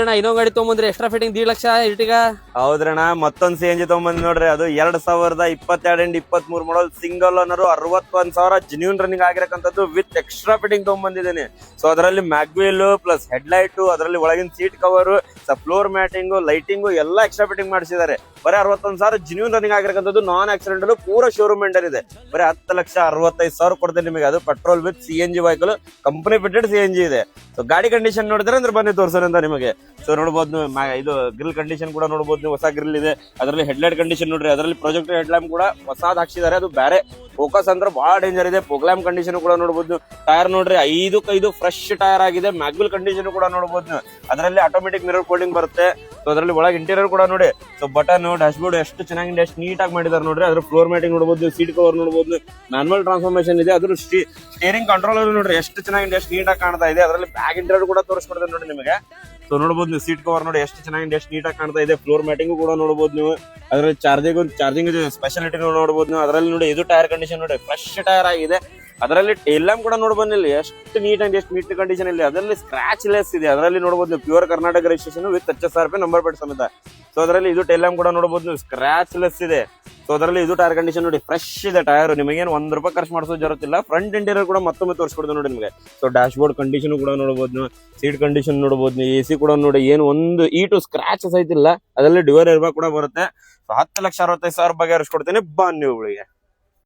ಇನ್ನೊಂದ್ ಗಾಡಿ ತಗೊಂಬಂದ್ರಿ ಎಕ್ಸ್ಟ್ರಾ ಫಿಟ್ಟಿಂಗ್ 1.5 ಲಕ್ಷ ಇರ್ಟಿಗ. ಹೌದ್ರಣ್ಣ, ಮತ್ತೊಂದ್ CNG ತಗೊಂಬಂದ್ ನೋಡ್ರಿ. ಅದು 2022 and 23 model single owner 61,000 genuine running ಆಗಿರಕಂತದ್ದು ವಿತ್ ಎಕ್ಸ್ಟ್ರಾ ಫಿಟ್ಟಿಂಗ್ ತಗೊಂಬಂದಿದ್ದೀನಿ. ಸೊ ಅದರಲ್ಲಿ ಮ್ಯಾಗ್ವೀಲ್ ಪ್ಲಸ್ ಹೆಡ್ ಲೈಟ್, ಅದರಲ್ಲಿ ಒಳಗಿನ seat cover, floor matting, lighting ಎಲ್ಲ ಎಕ್ಸ್ಟ್ರಾ ಫಿಟ್ಟಿಂಗ್ ಮಾಡಿಸಿದ್ದಾರೆ. ಬರೀ 61,000 ಜೆನ್ಯೂನ್ ರನ್ನಿಂಗ್ ಆಗಿರಕಂತದ್ದು, ನಾನ್ ಆಕ್ಸಿಡೆಂಟಲ್ ಪೂರಾ ಶೋರೂಮ್ ಮೇಂಟೈನ್ ಇದೆ. ಬರೀ 10,65,000 ಕೊಡ್ತೇನೆ ನಿಮಗೆ. ಅದು petrol with CNG vehicle, company fitted CNG ಇದೆ. ಸೊ ಗಾಡಿ ಕಂಡೀಷನ್ ನೋಡಿದ್ರೆ ಅಂದ್ರೆ ಬನ್ನಿ ತೋರ್ಸೋಣ ಅಂತ ನಿಮಗೆ. ಸೊ ನೋಡಬಹುದು, ಇದು ಗ್ರಿಲ್ ಕಂಡೀಷನ್ ಕೂಡ ನೋಡಬಹುದು ನೀವು. ಹೊಸ ಗ್ರಿಲ್ ಇದೆ. ಅದರಲ್ಲಿ ಹೆಡ್ಲೈಟ್ ಕಂಡೀಷನ್ ನೋಡ್ರಿ. ಅದರಲ್ಲಿ ಪ್ರೊಜೆಕ್ಟರ್ ಹೆಡ್ ಲ್ಯಾಂಪ್ ಕೂಡ ಹೊಸದ್ ಹಾಕ್ಸಿದ್ದಾರೆ. ಅದು ಬೇರೆ ಫೋಕಸ್ ಅಂದ್ರೆ ಬಹಳ ಡೇಂಜರ್ ಇದೆ. ಪ್ರೋಗ್ರಾಮ್ ಕಂಡೀಷನ್ ಕೂಡ ನೋಡಬಹುದು. ಟೈರ್ ನೋಡ್ರಿ 5 ಫ್ರೆಶ್ ಟೈರ್ ಆಗಿದೆ. ಮ್ಯಾಗ್ವಿಲ್ ಕಂಡೀಷನ್ ಕೂಡ ನೋಡಬಹುದು. ಅದರಲ್ಲಿ ಆಟೋಮೆಟಿಕ್ ಮಿರರ್ ಕೋಡಿಂಗ್ ಬರುತ್ತೆ. ಸೊ ಅದರಲ್ಲಿ ಒಳಗೆ ಇಂಟೀರಿಯರ್ ಕೂಡ ನೋಡಿ. ಸೊ ಬಟನ್, ಡ್ಯಾಶ್ ಬೋರ್ಡ್ ಎಷ್ಟು ಚೆನ್ನಾಗಿ ಎಷ್ಟು ನೀಟ್ ಆಗಿ ಮಾಡಿದಾರೆ ನೋಡ್ರಿ. ಅದ್ರ ಫ್ಲೋರ್ ಮ್ಯಾಟಿಂಗ್ ನೋಡಬಹುದು, ಸೀಟ್ ಕವರ್ ನೋಡಬಹುದು, ಮ್ಯಾನುವಲ್ ಟ್ರಾನ್ಸ್ಫಾರ್ಮೇಶನ್ ಇದೆ. ಅದ್ರ ಸ್ಟೇರಿಂಗ್ ಕಂಟ್ರೋಲರ್ ನೋಡ್ರಿ ಎಷ್ಟು ಚೆನ್ನಾಗಿ ಎಷ್ಟು ನೀಟ್ ಆಗಿ ಕಾಣ್ತಾ ಇದೆ. ಅದರಲ್ಲಿ ಬ್ಯಾಗ್ ಇಂಟೀರಿಯರ್ ಕೂಡ ತೋರಿಸ್ಕೊಡ್ತೇನೆ ನೋಡಿ ನಿಮಗೆ. ಸೊ ನೋಡಬಹುದು ನೀವು, ಸೀಟ್ ಕವರ್ ನೋಡಿ ಎಷ್ಟು ಚೆನ್ನಾಗಿ ಎಷ್ಟು ನೀಟ್ ಆಗಿ ಕಾಣ್ತಾ ಇದೆ. ಫ್ಲೋರ್ ಮ್ಯಾಟಿಂಗ್ ಕೂಡ ನೋಡಬಹುದು ನೀವು. ಅದರಲ್ಲಿ ಚಾರ್ಜಿಂಗ್ ಸ್ಪೆಷಾಲಿಟಿ ನೋಡಬಹುದು ನೀವು. ಅದರಲ್ಲಿ ನೋಡಿ ಇದು ಟೈರ್ ಕಂಡೀಷನ್ ನೋಡಿ, ಫ್ರೆಶ್ ಟೈರ್ ಆಗಿದೆ. ಅದರಲ್ಲಿ ಟೇಲ್ ಲ್ಯಾಂಪ್ ಕೂಡ ನೋಡಬಹುದು ಇಲ್ಲಿ ಎಷ್ಟು ನೀಟ್ ಅಂಡ್ ಎಷ್ಟು ನೀಟ್ ಕಂಡೀಷನ್ ಇಲ್ಲಿ. ಅದರಲ್ಲಿ ಸ್ಕ್ರಾಚ್ ಲೆಸ್ ಇದೆ. ಅದರಲ್ಲಿ ನೋಡಬಹುದು ನೀವು, pure Karnataka registration with HSRP number plate ಸಮೇತ. ಸೊ ಅದರಲ್ಲಿ ಇದು ಟೇಲ್ ಲ್ಯಾಂಪ್ ಕೂಡ ನೋಡಬಹುದು ನೀವು, ಸ್ಕ್ರಾಚ್ ಲೆಸ್ ಇದೆ. ಸೊ ಅದರಲ್ಲಿ ಇದು ಟೈರ್ ಕಂಡೀಷನ್ ನೋಡಿ, ಫ್ರೆಶ್ ಇದೆ ಟೈರ್. ನಿಮಗೇನು ₹1 ಖರ್ಚು ಮಾಡಿಸೋದು ಜರುತ್ತಿಲ್ಲ. ಫ್ರಂಟ್ ಇಂಟೀರಿಯರ್ ಕೂಡ ಮತ್ತೊಮ್ಮೆ ತೋರಿಸ್ಕೊಡ್ತೀನಿ ನೋಡಿ ನಿಮಗೆ. ಸೊ ಡ್ಯಾಶ್ ಬೋರ್ಡ್ ಕಂಡೀಷನ್ ಕೂಡ ನೋಡಬಹುದು ನೀವು, ಸೀಟ್ ಕಂಡೀಷನ್ ನೋಡಬಹುದು ನೀವು, AC ಕೂಡ ನೋಡಿ. ಏನು ಒಂದು ಸ್ಕ್ರಾಚ್ ಸಹಿತಿಲ್ಲ. ಅದರಲ್ಲಿ ಡ್ಯುಯಲ್ ಏರ್ ಬ್ಯಾಗ್ ಕೂಡ ಬರುತ್ತೆ. ಸೊ 10,65,000 ಬಗ್ಗೆ ಕೊಡ್ತೀನಿ ಬನ್ನಿ ಇವುಗಳಿಗೆ.